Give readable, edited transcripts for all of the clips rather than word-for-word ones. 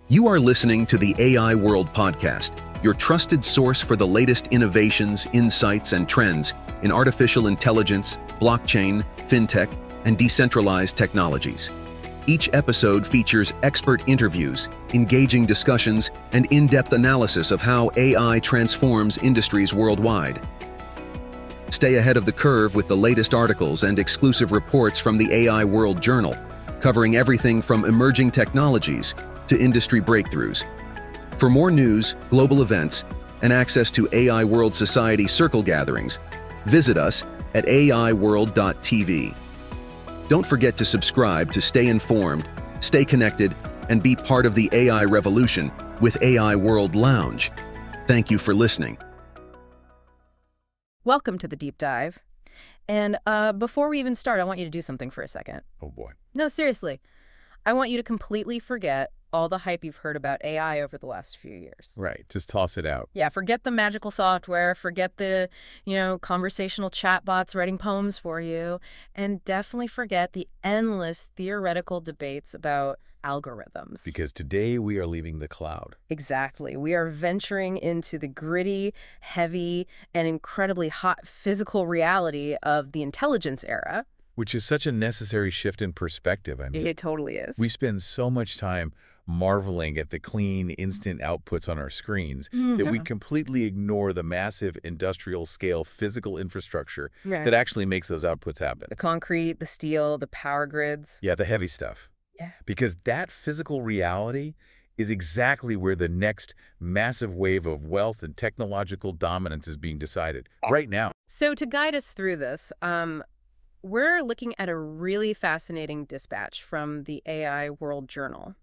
You are listening to the AI World Podcast, your trusted source for the latest innovations, insights, and trends in artificial intelligence, blockchain, fintech, and decentralized technologies. Each episode features expert interviews, engaging discussions, and in-depth analysis of how AI transforms industries worldwide. Stay ahead of the curve with the latest articles and exclusive reports from the AI World Journal, covering everything from emerging technologies to industry breakthroughs. For more news, global events, and access to AI World Society circle gatherings, visit us at aiworld.tv. Don't forget to subscribe to stay informed, stay connected, and be part of the AI revolution with AI World Lounge. Thank you for listening. Welcome to the Deep Dive. And before we even start, I want you to do something for a second. Oh boy. No, seriously. I want you to completely forget all the hype you've heard about AI over the last few years. Right. Just toss it out. Yeah, forget the magical software, forget the, conversational chatbots writing poems for you, and definitely forget the endless theoretical debates about algorithms. Because today we are leaving the cloud. Exactly. We are venturing into the gritty, heavy, and incredibly hot physical reality of the intelligence era. Which is such a necessary shift in perspective. I mean, It totally is. we spend so much time marveling at the clean, instant outputs on our screens that we completely ignore the massive industrial-scale physical infrastructure that actually makes those outputs happen. The concrete, the steel, the power grids. Yeah, the heavy stuff. Yeah. Because that physical reality is exactly where the next massive wave of wealth and technological dominance is being decided right now. So to guide us through this, we're looking at a really fascinating dispatch from the AI World Journal.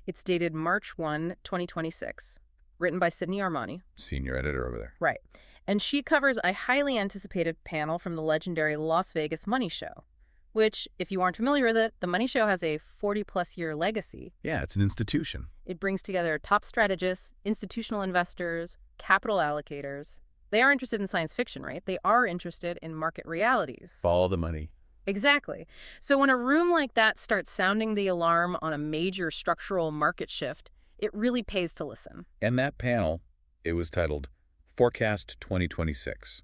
It's dated March 1, 2026, written by Sydney Armani. Senior editor over there. Right. And she covers a highly anticipated panel from the legendary Las Vegas Money Show, which, if you aren't familiar with it, the Money Show has a 40-plus year legacy. Yeah, it's an institution. It brings together top strategists, institutional investors, capital allocators. They are interested in science fiction, right? They are interested in market realities. Follow the money. Exactly. So when a room like that starts sounding the alarm on a major structural market shift, it really pays to listen. And that panel, it was titled Forecast 2026.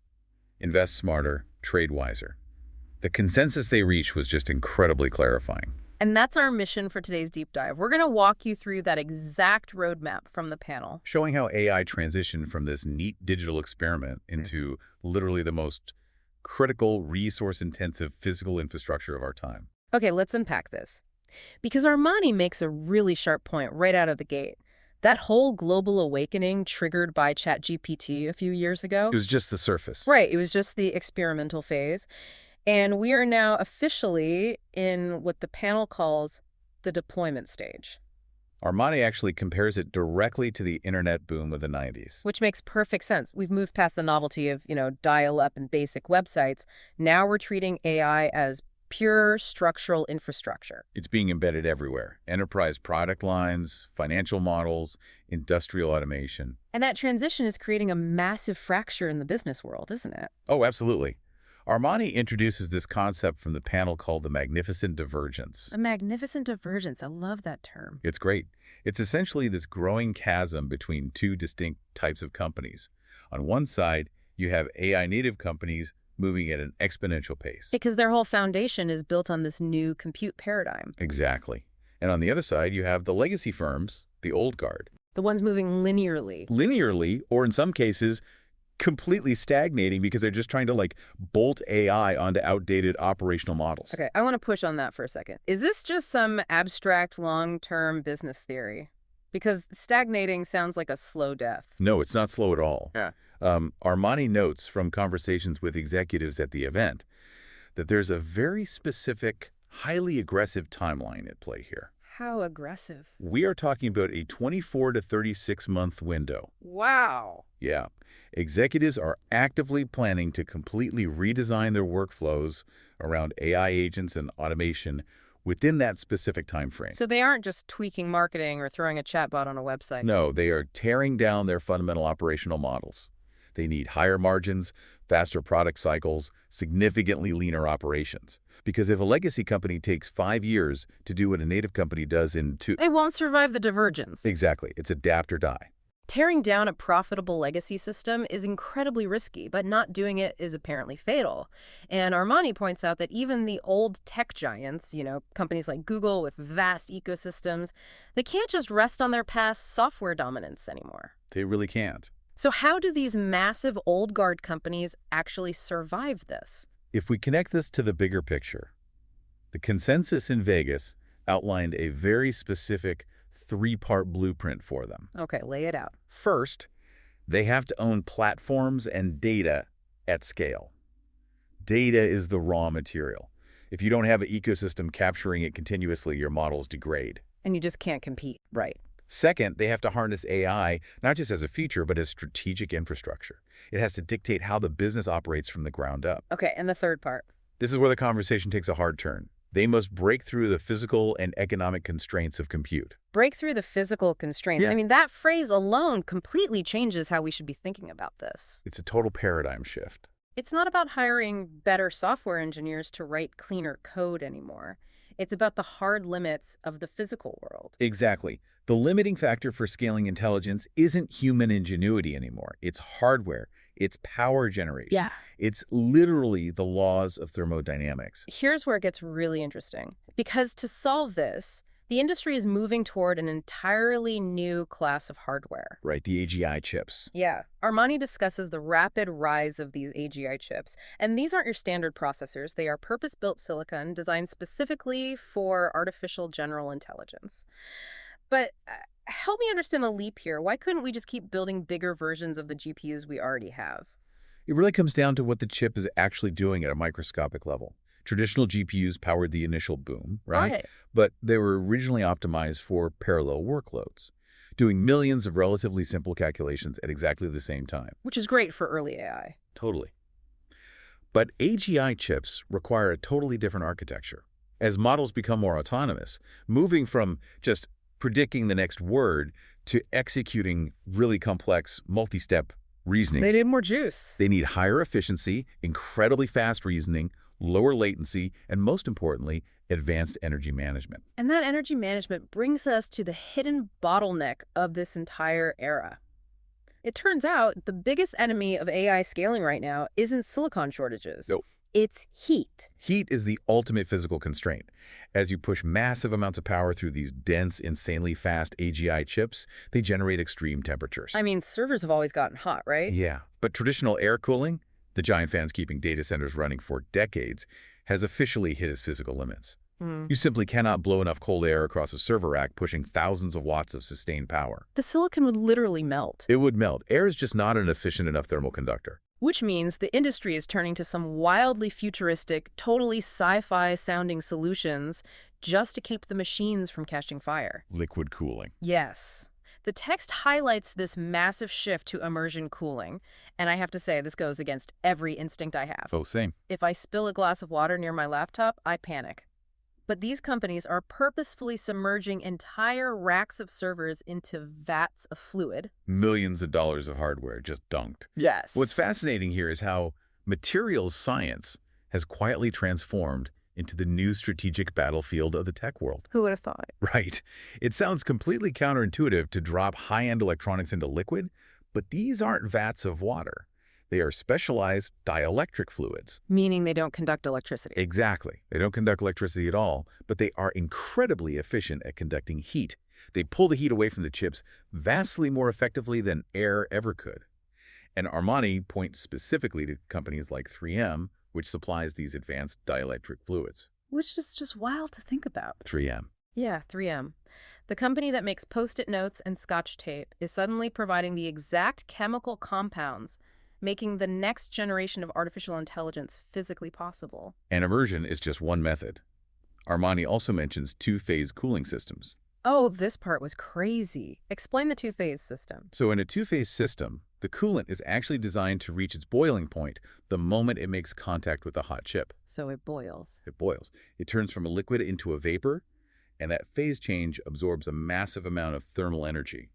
Invest smarter, trade wiser. The consensus they reached was just incredibly clarifying. And that's our mission for today's deep dive. We're going to walk you through that exact roadmap from the panel. Showing how AI transitioned from this neat digital experiment into literally the most critical, resource-intensive physical infrastructure of our time. Okay, let's unpack this. Because Armani makes a really sharp point right out of the gate. That whole global awakening triggered by ChatGPT a few years ago. It was just the surface. Right, it was just the experimental phase. And we are now officially in what the panel calls the deployment stage. Armani actually compares it directly to the internet boom of the 90s. Which makes perfect sense. We've moved past the novelty of, dial-up and basic websites. Now we're treating AI as pure structural infrastructure. It's being embedded everywhere. Enterprise product lines, financial models, industrial automation. And that transition is creating a massive fracture in the business world, isn't it? Oh, absolutely. Armani introduces this concept from the panel called the magnificent divergence. A magnificent divergence. I love that term. It's great. It's essentially this growing chasm between two distinct types of companies. On one side, you have AI-native companies moving at an exponential pace. Because their whole foundation is built on this new compute paradigm. Exactly. And on the other side, you have the legacy firms, the old guard. The ones moving linearly. Linearly, or in some cases, completely stagnating because they're just trying to bolt AI onto outdated operational models. Okay, I want to push on that for a second. Is this just some abstract long-term business theory? Because stagnating sounds like a slow death. No, it's not slow at all. Yeah. Armani notes from conversations with executives at the event that there's a very specific, highly aggressive timeline at play here. How aggressive? We are talking about a 24 to 36-month window. Wow. Yeah. Executives are actively planning to completely redesign their workflows around AI agents and automation within that specific time frame. So they aren't just tweaking marketing or throwing a chatbot on a website. No, they are tearing down their fundamental operational models. They need higher margins, faster product cycles, significantly leaner operations. Because if a legacy company takes 5 years to do what a native company does in 2... They won't survive the divergence. Exactly. It's adapt or die. Tearing down a profitable legacy system is incredibly risky, but not doing it is apparently fatal. And Armani points out that even the old tech giants, companies like Google with vast ecosystems, they can't just rest on their past software dominance anymore. They really can't. So how do these massive old guard companies actually survive this? If we connect this to the bigger picture, the consensus in Vegas outlined a very specific 3-part blueprint for them. Okay, lay it out. First, they have to own platforms and data at scale. Data is the raw material. If you don't have an ecosystem capturing it continuously, your models degrade. And you just can't compete, right? Second, they have to harness AI, not just as a feature, but as strategic infrastructure. It has to dictate how the business operates from the ground up. Okay, and the third part? This is where the conversation takes a hard turn. They must break through the physical and economic constraints of compute. Break through the physical constraints. Yeah. I mean, that phrase alone completely changes how we should be thinking about this. It's a total paradigm shift. It's not about hiring better software engineers to write cleaner code anymore. It's about the hard limits of the physical world. Exactly. The limiting factor for scaling intelligence isn't human ingenuity anymore. It's hardware. It's power generation. Yeah. It's literally the laws of thermodynamics. Here's where it gets really interesting. Because to solve this, the industry is moving toward an entirely new class of hardware. Right, the AGI chips. Yeah. Armani discusses the rapid rise of these AGI chips. And these aren't your standard processors. They are purpose-built silicon designed specifically for artificial general intelligence. But help me understand the leap here. Why couldn't we just keep building bigger versions of the GPUs we already have? It really comes down to what the chip is actually doing at a microscopic level. Traditional GPUs powered the initial boom, right? But they were originally optimized for parallel workloads, doing millions of relatively simple calculations at exactly the same time. Which is great for early AI. Totally. But AGI chips require a totally different architecture. As models become more autonomous, moving from just predicting the next word to executing really complex multi-step reasoning. They need more juice. They need higher efficiency, incredibly fast reasoning, lower latency, and most importantly, advanced energy management. And that energy management brings us to the hidden bottleneck of this entire era. It turns out the biggest enemy of AI scaling right now isn't silicon shortages. Nope. It's heat. Heat is the ultimate physical constraint. As you push massive amounts of power through these dense, insanely fast AGI chips, they generate extreme temperatures. I mean, servers have always gotten hot, right? Yeah, but traditional air cooling, the giant fans keeping data centers running for decades, has officially hit its physical limits. You simply cannot blow enough cold air across a server rack pushing thousands of watts of sustained power. The silicon would literally melt. It would melt. Air is just not an efficient enough thermal conductor. Which means the industry is turning to some wildly futuristic, totally sci-fi sounding solutions just to keep the machines from catching fire. Liquid cooling. Yes. The text highlights this massive shift to immersion cooling, and I have to say, this goes against every instinct I have. Oh, same. If I spill a glass of water near my laptop, I panic. But these companies are purposefully submerging entire racks of servers into vats of fluid. Millions of dollars of hardware just dunked. Yes. What's fascinating here is how materials science has quietly transformed into the new strategic battlefield of the tech world. Who would have thought? Right. It sounds completely counterintuitive to drop high-end electronics into liquid, but these aren't vats of water. They are specialized dielectric fluids. Meaning they don't conduct electricity. Exactly. They don't conduct electricity at all, but they are incredibly efficient at conducting heat. They pull the heat away from the chips vastly more effectively than air ever could. And Armani points specifically to companies like 3M, which supplies these advanced dielectric fluids. Which is just wild to think about. 3M. Yeah, 3M. The company that makes Post-it notes and Scotch tape is suddenly providing the exact chemical compounds making the next generation of artificial intelligence physically possible. And immersion is just one method. Armani also mentions two-phase cooling systems. Oh, this part was crazy. Explain the two-phase system. So in a two-phase system, the coolant is actually designed to reach its boiling point the moment it makes contact with a hot chip. So it boils. It boils. It turns from a liquid into a vapor, and that phase change absorbs a massive amount of thermal energy.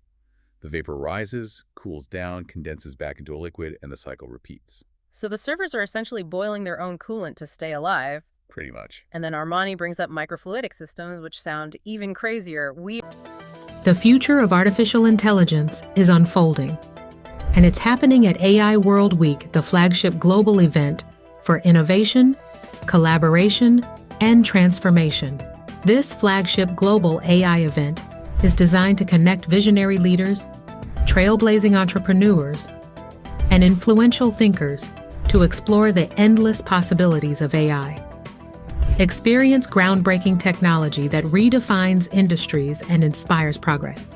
The vapor rises, cools down, condenses back into a liquid, and the cycle repeats. So the servers are essentially boiling their own coolant to stay alive. Pretty much. And then Armani brings up microfluidic systems, which sound even crazier. The future of artificial intelligence is unfolding, and it's happening at AI World Week, the flagship global event for innovation, collaboration, and transformation. This flagship global AI event is designed to connect visionary leaders, trailblazing entrepreneurs, and influential thinkers to explore the endless possibilities of AI. Experience groundbreaking technology that redefines industries and inspires progress.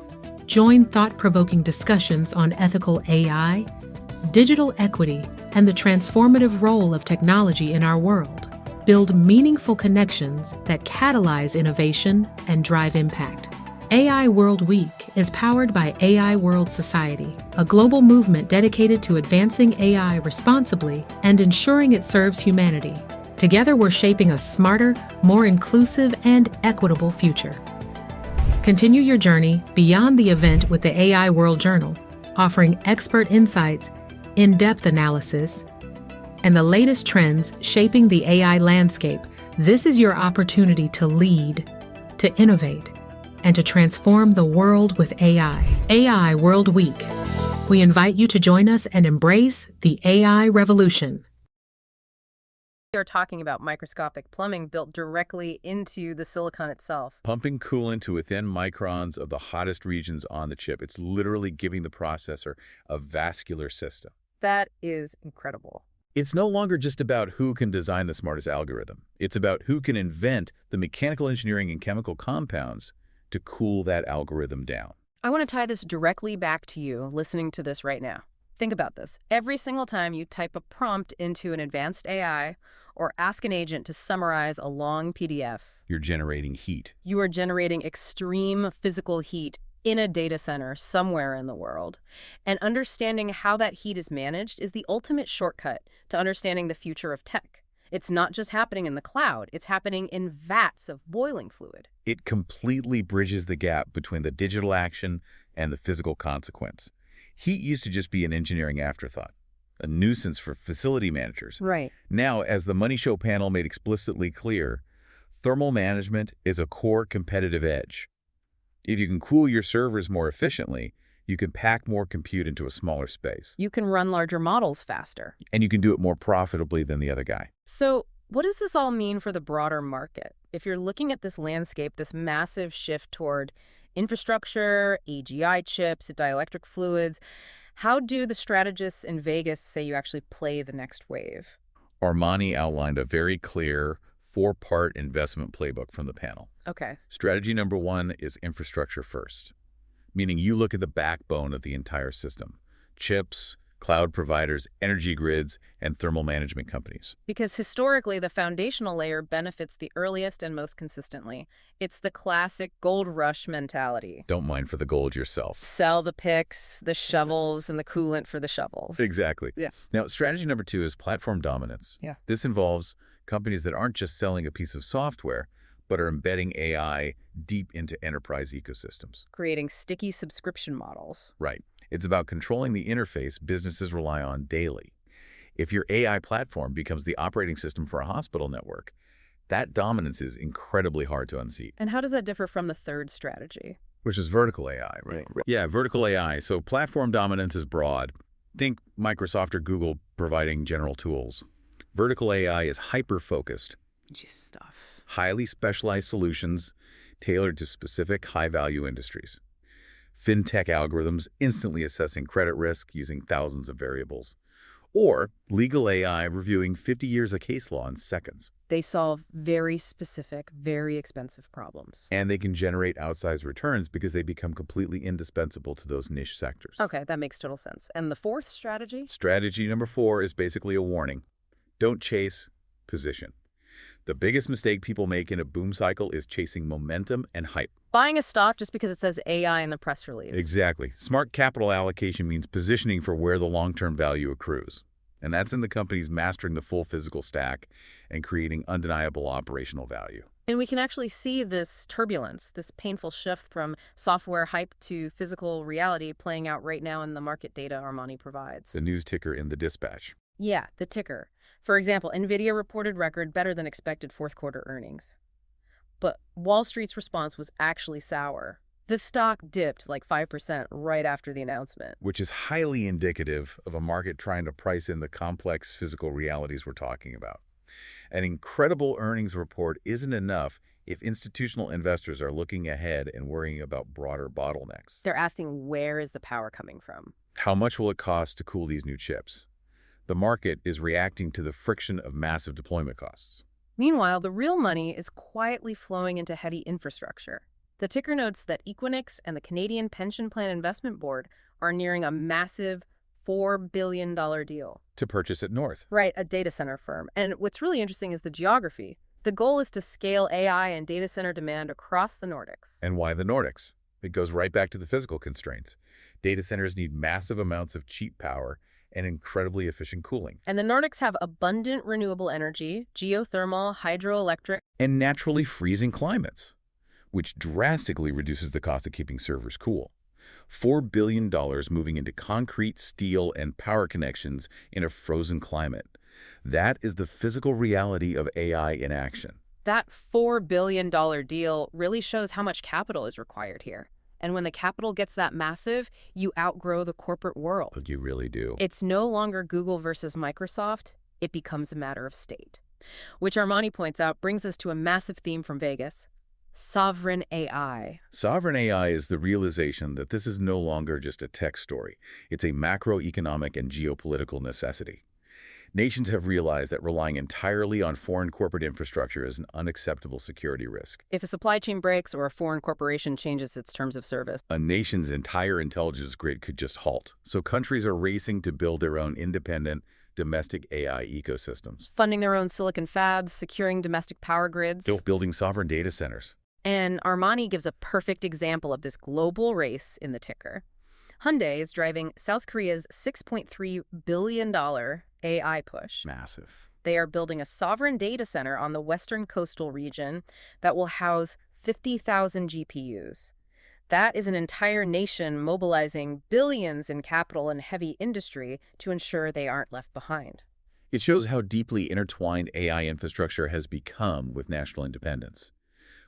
Join thought-provoking discussions on ethical AI, digital equity, and the transformative role of technology in our world. Build meaningful connections that catalyze innovation and drive impact. AI World Week is powered by AI World Society, a global movement dedicated to advancing AI responsibly and ensuring it serves humanity. Together, we're shaping a smarter, more inclusive, and equitable future. Continue your journey beyond the event with the AI World Journal, offering expert insights, in-depth analysis, and the latest trends shaping the AI landscape. This is your opportunity to lead, to innovate, and to transform the world with AI. AI World Week. We invite you to join us and embrace the AI revolution. We are talking about microscopic plumbing built directly into the silicon itself. Pumping coolant to within microns of the hottest regions on the chip. It's literally giving the processor a vascular system. That is incredible. It's no longer just about who can design the smartest algorithm. It's about who can invent the mechanical engineering and chemical compounds to cool that algorithm down. I want to tie this directly back to you listening to this right now. Think about this. Every single time you type a prompt into an advanced AI or ask an agent to summarize a long PDF, You're generating heat. you are generating extreme physical heat in a data center somewhere in the world. And understanding how that heat is managed is the ultimate shortcut to understanding the future of tech. It's not just happening in the cloud, it's happening in vats of boiling fluid. It completely bridges the gap between the digital action and the physical consequence. Heat used to just be an engineering afterthought, a nuisance for facility managers. Right. Now, as the Money Show panel made explicitly clear, thermal management is a core competitive edge. If you can cool your servers more efficiently, you can pack more compute into a smaller space. You can run larger models faster. And you can do it more profitably than the other guy. So what does this all mean for the broader market? If you're looking at this landscape, this massive shift toward infrastructure, AGI chips, dielectric fluids, how do the strategists in Vegas say you actually play the next wave? Armani outlined a very clear four-part investment playbook from the panel. Okay. Strategy number one is infrastructure first, meaning you look at the backbone of the entire system: chips, cloud providers, energy grids, and thermal management companies. Because historically, the foundational layer benefits the earliest and most consistently. It's the classic gold rush mentality. Don't mine for the gold yourself. Sell the picks, the shovels, and the coolant for the shovels. Exactly. Yeah. Now, strategy number two is platform dominance. Yeah. This involves companies that aren't just selling a piece of software, but are embedding AI deep into enterprise ecosystems. Creating sticky subscription models. Right. It's about controlling the interface businesses rely on daily. If your AI platform becomes the operating system for a hospital network, that dominance is incredibly hard to unseat. And how does that differ from the third strategy? Which is vertical AI, right? Yeah, vertical AI. So platform dominance is broad. Think Microsoft or Google providing general tools. Vertical AI is hyper-focused. Just stuff. Highly specialized solutions tailored to specific high-value industries. Fintech algorithms instantly assessing credit risk using thousands of variables. Or legal AI reviewing 50 years of case law in seconds. They solve very specific, very expensive problems. And they can generate outsized returns because they become completely indispensable to those niche sectors. Okay, that makes total sense. And the fourth strategy? Strategy number 4 is basically a warning. Don't chase, position. The biggest mistake people make in a boom cycle is chasing momentum and hype. Buying a stock just because it says AI in the press release. Exactly. Smart capital allocation means positioning for where the long-term value accrues. And that's in the companies mastering the full physical stack and creating undeniable operational value. And we can actually see this turbulence, this painful shift from software hype to physical reality playing out right now in the market data Armani provides. The news ticker in the dispatch. Yeah, the ticker. For example, NVIDIA reported record better than expected fourth quarter earnings. But Wall Street's response was actually sour. The stock dipped like 5% right after the announcement. Which is highly indicative of a market trying to price in the complex physical realities we're talking about. An incredible earnings report isn't enough if institutional investors are looking ahead and worrying about broader bottlenecks. They're asking, where is the power coming from? How much will it cost to cool these new chips? The market is reacting to the friction of massive deployment costs. Meanwhile, the real money is quietly flowing into heady infrastructure. The ticker notes that Equinix and the Canadian Pension Plan Investment Board are nearing a massive $4 billion deal. To purchase it north. Right, a data center firm. And what's really interesting is the geography. The goal is to scale AI and data center demand across the Nordics. And why the Nordics? It goes right back to the physical constraints. Data centers need massive amounts of cheap power and incredibly efficient cooling. And the Nordics have abundant renewable energy, geothermal, hydroelectric, and naturally freezing climates, which drastically reduces the cost of keeping servers cool. $4 billion moving into concrete, steel, and power connections in a frozen climate. That is the physical reality of AI in action. That $4 billion deal really shows how much capital is required here. And when the capital gets that massive, you outgrow the corporate world. You really do. It's no longer Google versus Microsoft. It becomes a matter of state. Which Armani points out brings us to a massive theme from Vegas. Sovereign AI. Sovereign AI is the realization that this is no longer just a tech story. It's a macroeconomic and geopolitical necessity. Nations have realized that relying entirely on foreign corporate infrastructure is an unacceptable security risk. If a supply chain breaks or a foreign corporation changes its terms of service, a nation's entire intelligence grid could just halt. So countries are racing to build their own independent, domestic AI ecosystems. Funding their own silicon fabs, securing domestic power grids. Still building sovereign data centers. And Armani gives a perfect example of this global race in the ticker. Hyundai is driving South Korea's $6.3 billion AI push. Massive. They are building a sovereign data center on the western coastal region that will house 50,000 GPUs. That is an entire nation mobilizing billions in capital and heavy industry to ensure they aren't left behind. It shows how deeply intertwined AI infrastructure has become with national independence.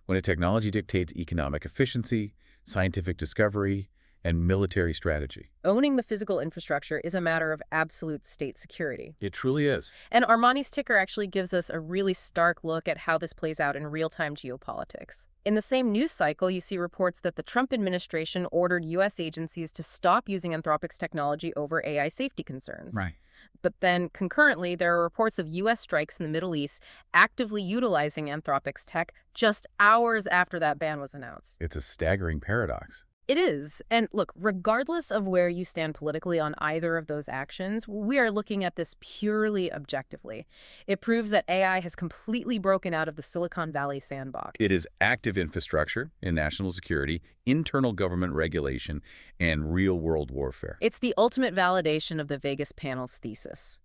When a technology dictates economic efficiency, scientific discovery, and military strategy. Owning the physical infrastructure is a matter of absolute state security. It truly is. And Armani's ticker actually gives us a really stark look at how this plays out in real-time geopolitics. In the same news cycle, you see reports that the Trump administration ordered U.S. agencies to stop using Anthropic's technology over AI safety concerns. Right. But then, concurrently, there are reports of U.S. strikes in the Middle East actively utilizing Anthropic's tech just hours after that ban was announced. It's a staggering paradox. It is. And look, regardless of where you stand politically on either of those actions, we are looking at this purely objectively. It proves that AI has completely broken out of the Silicon Valley sandbox. It is active infrastructure in national security, internal government regulation, and real-world warfare. It's the ultimate validation of the Vegas panel's thesis.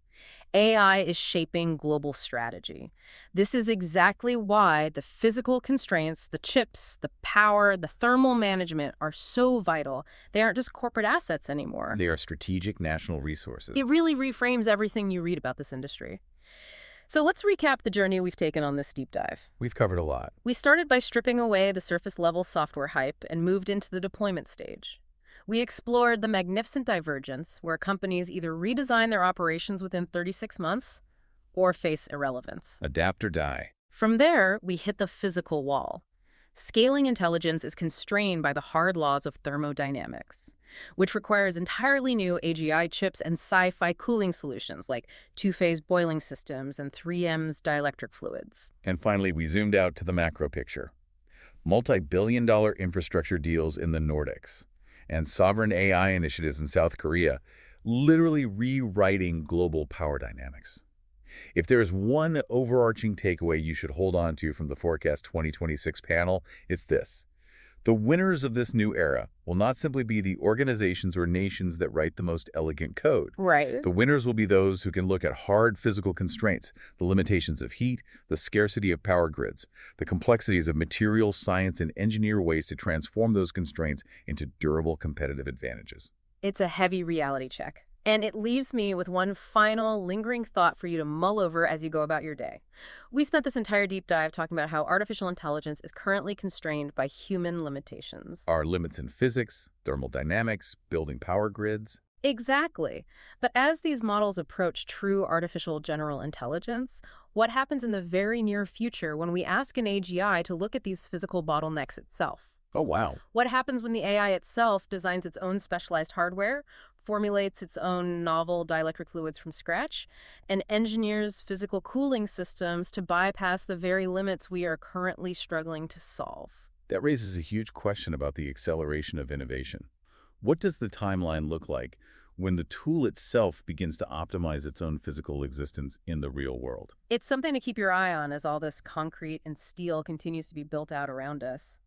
AI is shaping global strategy. This is exactly why the physical constraints, the chips, the power, the thermal management are so vital. They aren't just corporate assets anymore. They are strategic national resources. It really reframes everything you read about this industry. So let's recap the journey we've taken on this deep dive. We've covered a lot. We started by stripping away the surface-level software hype and moved into the deployment stage. We explored the magnificent divergence, where companies either redesign their operations within 36 months or face irrelevance. Adapt or die. From there, we hit the physical wall. Scaling intelligence is constrained by the hard laws of thermodynamics, which requires entirely new AGI chips and sci-fi cooling solutions like two-phase boiling systems and 3M's dielectric fluids. And finally, we zoomed out to the macro picture. Multi-billion-dollar infrastructure deals in the Nordics and sovereign AI initiatives in South Korea, literally rewriting global power dynamics. If there is one overarching takeaway you should hold on to from the Forecast 2026 panel, it's this. The winners of this new era will not simply be the organizations or nations that write the most elegant code. Right. The winners will be those who can look at hard physical constraints, the limitations of heat, the scarcity of power grids, the complexities of materials science, and engineer ways to transform those constraints into durable competitive advantages. It's a heavy reality check. And it leaves me with one final lingering thought for you to mull over as you go about your day. We spent this entire deep dive talking about how artificial intelligence is currently constrained by human limitations. Our limits in physics, thermodynamics, building power grids. Exactly. But as these models approach true artificial general intelligence, what happens in the very near future when we ask an AGI to look at these physical bottlenecks itself? Oh, wow. What happens when the AI itself designs its own specialized hardware, formulates its own novel dielectric fluids from scratch, and engineers physical cooling systems to bypass the very limits we are currently struggling to solve? That raises a huge question about the acceleration of innovation. What does the timeline look like when the tool itself begins to optimize its own physical existence in the real world? It's something to keep your eye on as all this concrete and steel continues to be built out around us.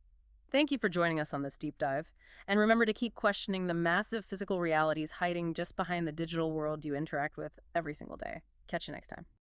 Thank you for joining us on this deep dive. And remember to keep questioning the massive physical realities hiding just behind the digital world you interact with every single day. Catch you next time.